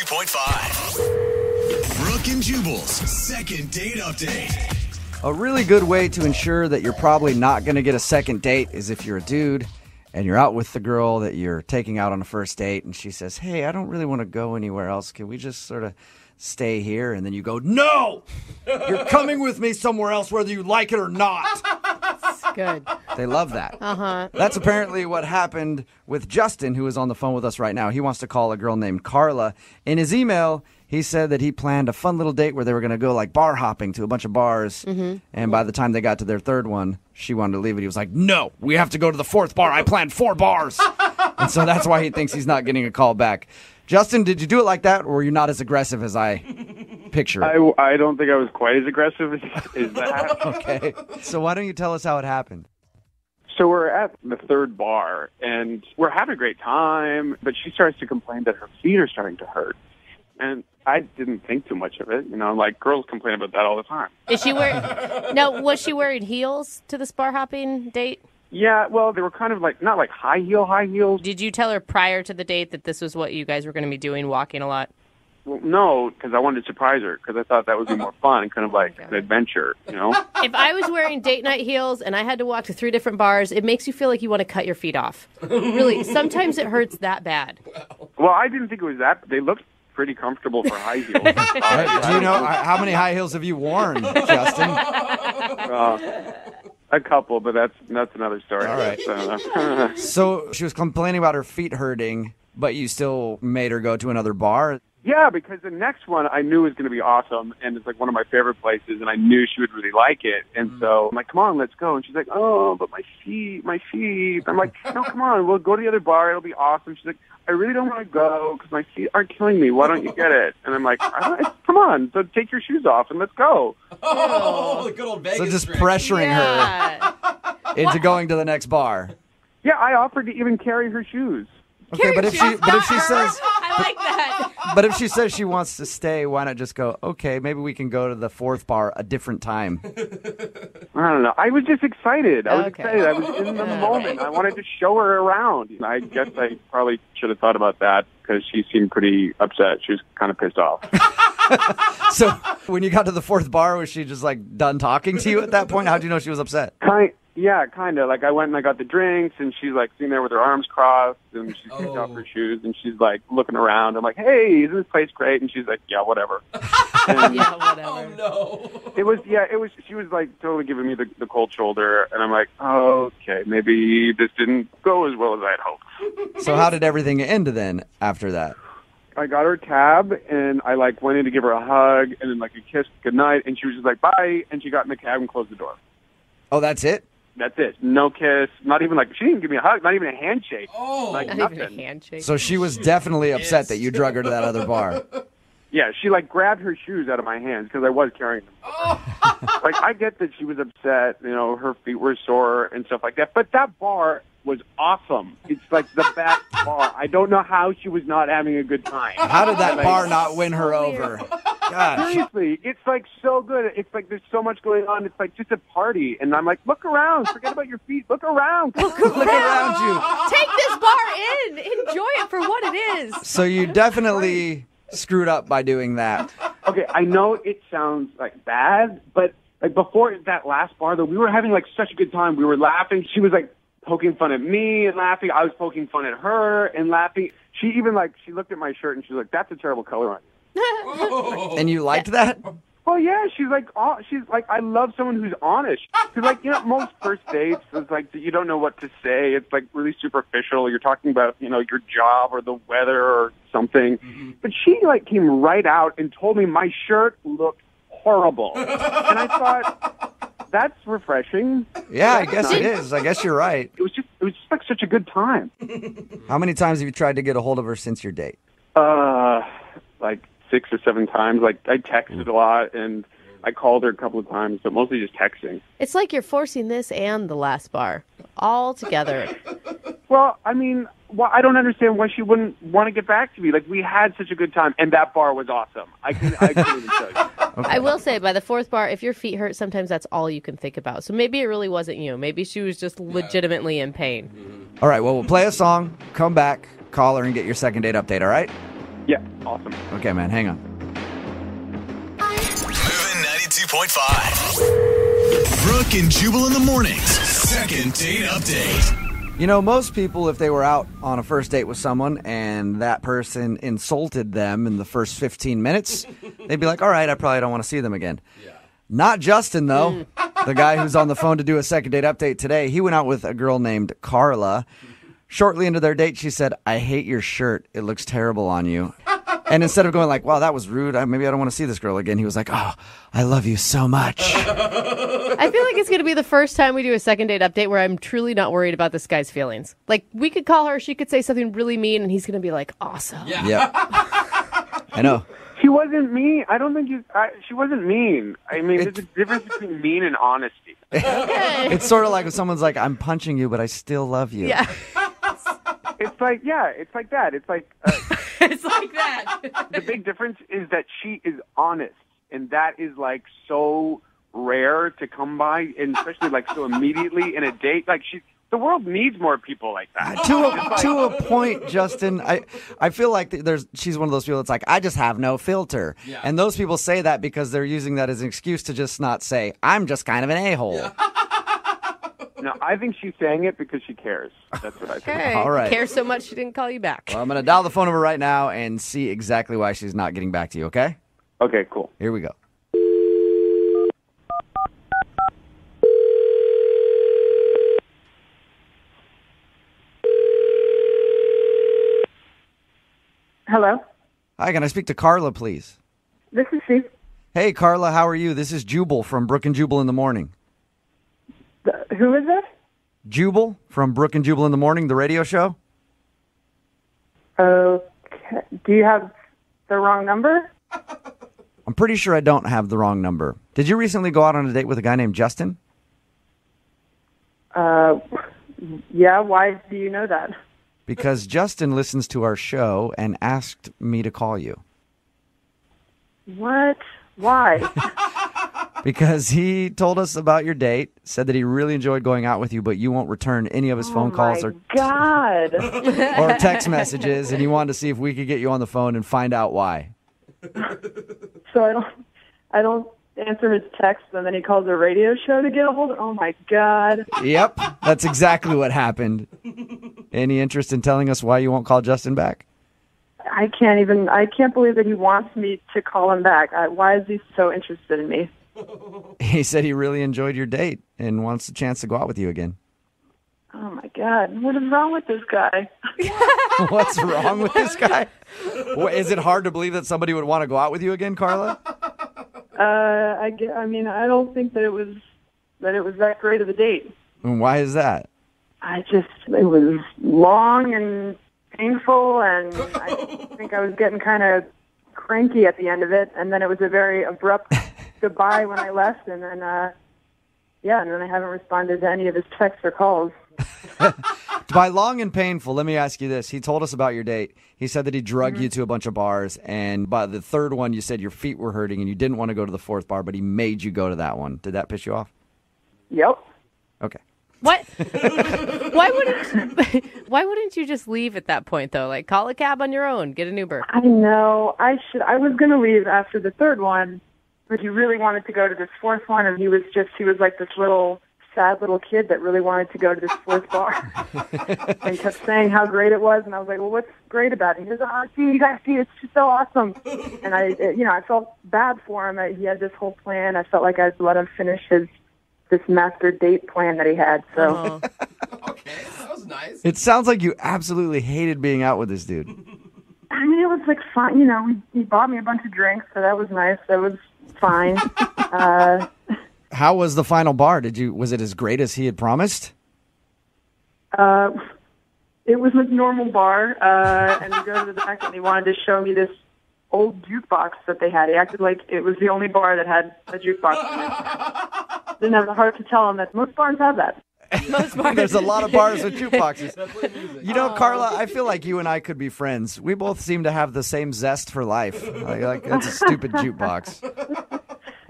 93.5. Brooke and Jubal's second date update. A really good way to ensure that you're probably not going to get a second date is if you're a dude and you're out with the girl that you're taking out on a first date and she says, hey, I don't really want to go anywhere else. Can we just sort of stay here? And then you go, no! You're coming with me somewhere else whether you like it or not. Good. They love that. Uh-huh. That's apparently what happened with Justin, who is on the phone with us right now. He wants to call a girl named Carla. In his email, he said that he planned a fun little date where they were going to go like bar hopping to a bunch of bars. Mm-hmm. And by the time they got to their third one, she wanted to leave it. He was like, no, we have to go to the fourth bar. I planned 4 bars. And so that's why he thinks he's not getting a call back. Justin, did you do it like that, or were you not as aggressive as I picture it? I don't think I was quite as aggressive as that. Okay. So why don't you tell us how it happened? So we're at the third bar, and we're having a great time, but she starts to complain that her feet are starting to hurt. And I didn't think too much of it. You know, like, girls complain about that all the time. Is she wearing... Now, was she wearing heels to this bar hopping date? Yeah, well, they were kind of like, not like high heels. Did you tell her prior to the date that this was what you guys were going to be doing, walking a lot? Well, no, because I wanted to surprise her, because I thought that would be more fun and kind of like an adventure, you know? If I was wearing date night heels and I had to walk to 3 different bars, it makes you feel like you want to cut your feet off. Really, sometimes it hurts that bad. Well, I didn't think it was that. They looked pretty comfortable for high heels. Do you know how many high heels have you worn, Justin? A couple, but that's another story. All right. So she was complaining about her feet hurting, but you still made her go to another bar? Yeah, because the next one I knew was going to be awesome, and it's like one of my favorite places, and I knew she would really like it. And so I'm like, come on, let's go. And she's like, oh, but my feet. I'm like, no, come on, we'll go to the other bar. It'll be awesome. She's like, I really don't want to go because my feet are killing me. Why don't you get it? And I'm like, come on, so take your shoes off and let's go. Oh, the good old Vegas So just trick. pressuring her into going to the next bar. Yeah, I offered to even carry her shoes. Okay, but if she says I like that. but if she says she wants to stay, why not just go, okay, maybe we can go to the fourth bar a different time. I don't know. I was just excited. I was excited. I was in the moment. I wanted to show her around. I guess I probably should have thought about that because she seemed pretty upset. She was kind of pissed off. So when you got to the fourth bar, was she just like done talking to you at that point? How'd you know she was upset? Yeah, kind of. Like, I went and I got the drinks, and she's, like, sitting there with her arms crossed, and she takes off her shoes, and she's, like, looking around. I'm like, hey, isn't this place great? And she's like, yeah, whatever. And Yeah, whatever. Oh, no. it was, she was, like, totally giving me the cold shoulder, and I'm like, oh, okay, maybe this didn't go as well as I had hoped. So how did everything end then after that? I got her a cab, and I, like, went in to give her a hug, and then, like, a kiss goodnight, and she was just like, bye, and she got in the cab and closed the door. Oh, that's it? That's it. No kiss. Not even like, she didn't give me a hug. Not even a handshake. Oh. Like, Not nothing. even a handshake. So she was definitely upset that you drug her to that other bar. Yeah, she like grabbed her shoes out of my hands because I was carrying them. Like, I get that she was upset, you know, her feet were sore and stuff like that, but that bar was awesome. It's like the best bar. I don't know how she was not having a good time. How did that bar not win her over? Gosh. Seriously, it's like so good. It's like there's so much going on. It's like just a party. And I'm like, look around. Forget about your feet. Look around. Look around you. Take this bar in. Enjoy it for what it is. So you definitely screwed up by doing that. Okay, I know it sounds like bad, but like before that last bar, though, we were having like such a good time. We were laughing. She was like poking fun at me and laughing. I was poking fun at her and laughing. She even like, she looked at my shirt and she was like, that's a terrible color on you. And you liked that? Well, yeah, she's like, I love someone who's honest. Because, like, you know, most first dates, it's like, you don't know what to say. It's, like, really superficial. You're talking about, you know, your job or the weather or something. Mm-hmm. But she, like, came right out and told me my shirt looked horrible. And I thought, that's refreshing. Yeah, I guess it is. I guess you're right. It was just like such a good time. How many times have you tried to get a hold of her since your date? Like 6 or 7 times. Like, I texted a lot, and I called her a couple of times, but mostly just texting. It's like you're forcing this and the last bar all together. Well, I mean, I don't understand why she wouldn't want to get back to me. Like, we had such a good time, and that bar was awesome. I couldn't even tell you. Okay. I will say, by the fourth bar, if your feet hurt, sometimes that's all you can think about. So maybe it really wasn't you. Maybe she was just legitimately in pain. All right, well, we'll play a song, come back, call her, and get your second date update, all right? Yeah, awesome. Okay, man, hang on. Moving 92.5. Brooke and Jubal in the mornings. Second date update. You know, most people, if they were out on a first date with someone and that person insulted them in the first 15 minutes, they'd be like, all right, I probably don't want to see them again. Yeah. Not Justin, though. The guy who's on the phone to do a second date update today, he went out with a girl named Carla. Shortly into their date, she said, I hate your shirt. It looks terrible on you. And instead of going like, wow, that was rude, maybe I don't want to see this girl again, he was like, oh, I love you so much. I feel like it's going to be the first time we do a second date update where I'm truly not worried about this guy's feelings. Like, we could call her, she could say something really mean, and he's going to be like, awesome. Yeah. I know. She wasn't mean. I don't think she wasn't mean. I mean, there's a difference between mean and honesty. Okay. It's sort of like if someone's like, I'm punching you, but I still love you. Yeah. It's like, yeah, it's like that. It's like It's like that. the big difference is that she is honest, and that is like so rare to come by, and especially like so immediately in a date. Like the world needs more people like that. To a point, Justin, I feel like she's one of those people that's like, I just have no filter. Yeah. And those people say that because they're using that as an excuse to just not say, I'm just kind of an a-hole. Yeah. No, I think she's saying it because she cares. That's what I think. Okay. All right. Cares so much she didn't call you back. Well, I'm going to dial the phone number right now and see exactly why she's not getting back to you, okay? Okay, cool. Here we go. Hello, Hi, can I speak to Carla, please? this is she. Hey, Carla, how are you? This is Jubal from Brooke and Jubal in the Morning. Who is this? Jubal from Brooke and Jubal in the Morning, the radio show? Okay. Do you have the wrong number? I'm pretty sure I don't have the wrong number. Did you recently go out on a date with a guy named Justin? Yeah, why do you know that? Because Justin listens to our show and asked me to call you. What? Why? Because he told us about your date, said that he really enjoyed going out with you, but you won't return any of his phone calls Oh, my God. or text messages, and he wanted to see if we could get you on the phone and find out why. So I don't answer his text, and then he calls a radio show to get a hold of. Oh, my God. Yep, that's exactly what happened. Any interest in telling us why you won't call Justin back? I can't believe that he wants me to call him back. Why is he so interested in me? He said he really enjoyed your date and wants a chance to go out with you again. Oh, my God. What is wrong with this guy? What's wrong with this guy? Is it hard to believe that somebody would want to go out with you again, Carla? I mean, I don't think that it was that great of a date. And why is that? It was long and painful, and I think I was getting kind of cranky at the end of it, and then it was a very abrupt goodbye when I left, and then, and then I haven't responded to any of his texts or calls. By long and painful, let me ask you this. He told us about your date. He said that he drugged you to a bunch of bars, and by the third one, you said your feet were hurting, and you didn't want to go to the fourth bar, but he made you go to that one. Did that piss you off? Yep. Okay. What? Why wouldn't you just leave at that point, though? Like, call a cab on your own, get an Uber. I know. I was going to leave after the third one, but he really wanted to go to this fourth one, and he was like this sad little kid that really wanted to go to this fourth bar. And kept saying how great it was, and I was like, well, what's great about it? He goes, oh, see, you guys see, it's just so awesome. And I felt bad for him. He had this whole plan. I felt like I let him finish this master date plan that he had. So, Okay, that was nice. It sounds like you absolutely hated being out with this dude. I mean, it was like fun. You know, he bought me a bunch of drinks, so that was nice. That was fine. How was the final bar? Was it as great as he had promised? It was a normal bar, and we go to the back, and he wanted to show me this old jukebox that they had. He acted like it was the only bar that had a jukebox in it. Didn't have the heart to tell him that most bars have that. Most bars. There's a lot of bars with jukeboxes. Play music. You know, Carla, I feel like you and I could be friends. We both seem to have the same zest for life. Like that's a stupid jukebox.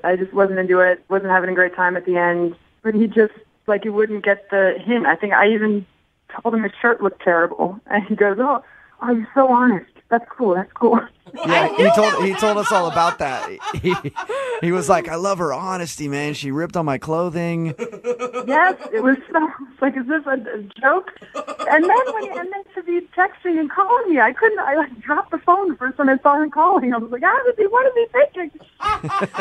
I just wasn't into it. Wasn't having a great time at the end. But he just, he wouldn't get the hint. I think I even told him his shirt looked terrible. And he goes, oh, you're so honest. That's cool. That's cool. Yeah, he told us all about that. He was like, I love her honesty, man. She ripped on my clothing. Yes, it was so. It's like, is this a joke? And then to be texting and calling me, I couldn't. I like dropped the phone the first time I saw him calling. I was like, what is he thinking?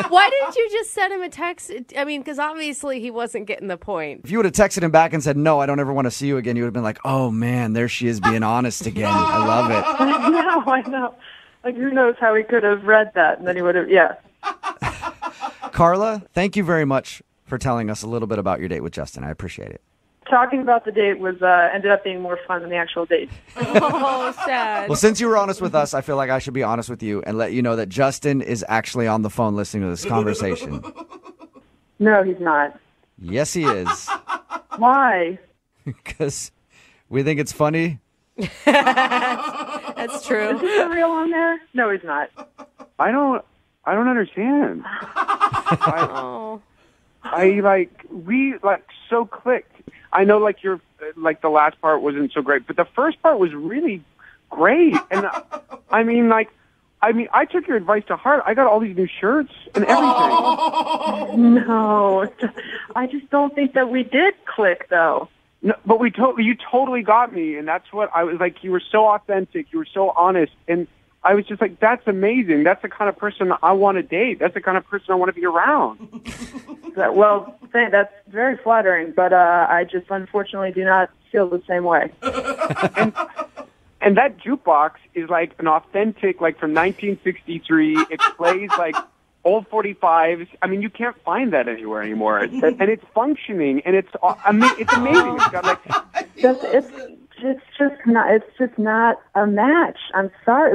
Why didn't you just send him a text? I mean, because obviously he wasn't getting the point. If you would have texted him back and said, no, I don't ever want to see you again, you would have been like, oh man, there she is being honest again. I love it. I know. Like, who knows how he could have read that, and then he would have, yeah. Carla, thank you very much for telling us a little bit about your date with Justin. I appreciate it. Talking about the date was ended up being more fun than the actual date. Oh, sad. Well, since you were honest with us, I feel like I should be honest with you and let you know that Justin is actually on the phone listening to this conversation. No, he's not. Yes, he is. Why? Because we think it's funny. That's true. Is he for real on there? No, he's not. I don't understand. Oh. We so clicked. I know you're the last part wasn't so great, but the first part was really great. And I took your advice to heart. I got all these new shirts and everything. No, I just don't think that we did click though. No, but you totally got me, and that's what I was like. You were so authentic. You were so honest, and I was just like, that's amazing. That's the kind of person I want to date. That's the kind of person I want to be around. Well, that's very flattering, but I just unfortunately do not feel the same way. And that jukebox is like an authentic, from 1963. It plays old 45s. I mean, you can't find that anywhere anymore. And it's functioning, and it's amazing. It's got it's just not a match. I'm sorry.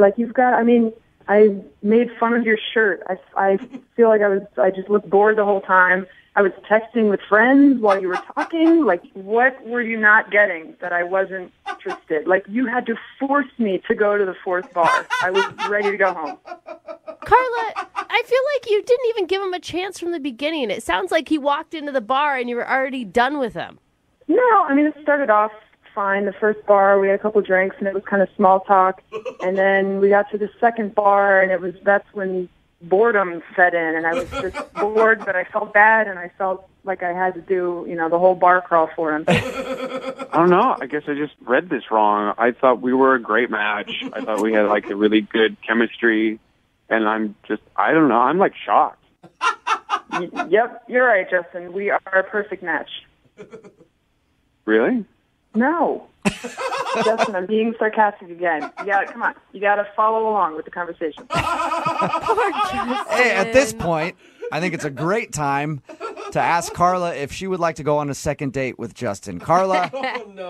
I made fun of your shirt. I feel like I just looked bored the whole time. I was texting with friends while you were talking. What were you not getting that I wasn't interested? You had to force me to go to the fourth bar. I was ready to go home. Carla, I feel like you didn't even give him a chance from the beginning. It sounds like he walked into the bar and you were already done with him. No, it started off fine. The first bar, we had a couple drinks, and it was kind of small talk. And then we got to the second bar, and that's when boredom set in, and I was just bored, but I felt bad, and I felt like I had to do, the whole bar crawl for him. I don't know. I guess I just read this wrong. I thought we were a great match. I thought we had a really good chemistry, and I don't know. I'm shocked. Yep, you're right, Justin. We are a perfect match. Really? No. Justin, I'm being sarcastic again. Come on. You got to follow along with the conversation. Hey, at this point, I think it's a great time to ask Carla if she would like to go on a second date with Justin. Carla,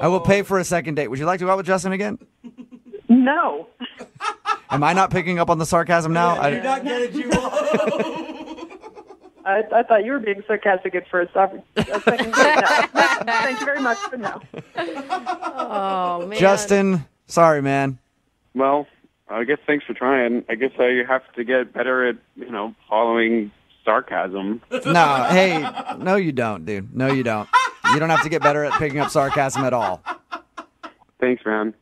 I will pay for a second date. Would you like to go out with Justin again? No. Am I not picking up on the sarcasm now? You're not getting you. I thought you were being sarcastic at first. A second date, no. Thank you very much, but no. Oh, man. Justin, sorry, man. Well, I guess thanks for trying. I guess I have to get better at, following sarcasm. No, you don't, dude. No, you don't. You don't have to get better at picking up sarcasm at all. Thanks, man.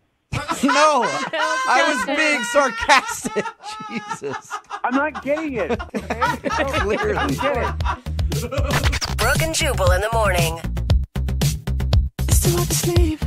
No, I was being sarcastic. Jesus. I'm not getting it. Clearly. I don't get it. Brooke and Jubal in the morning. Still have to sleep.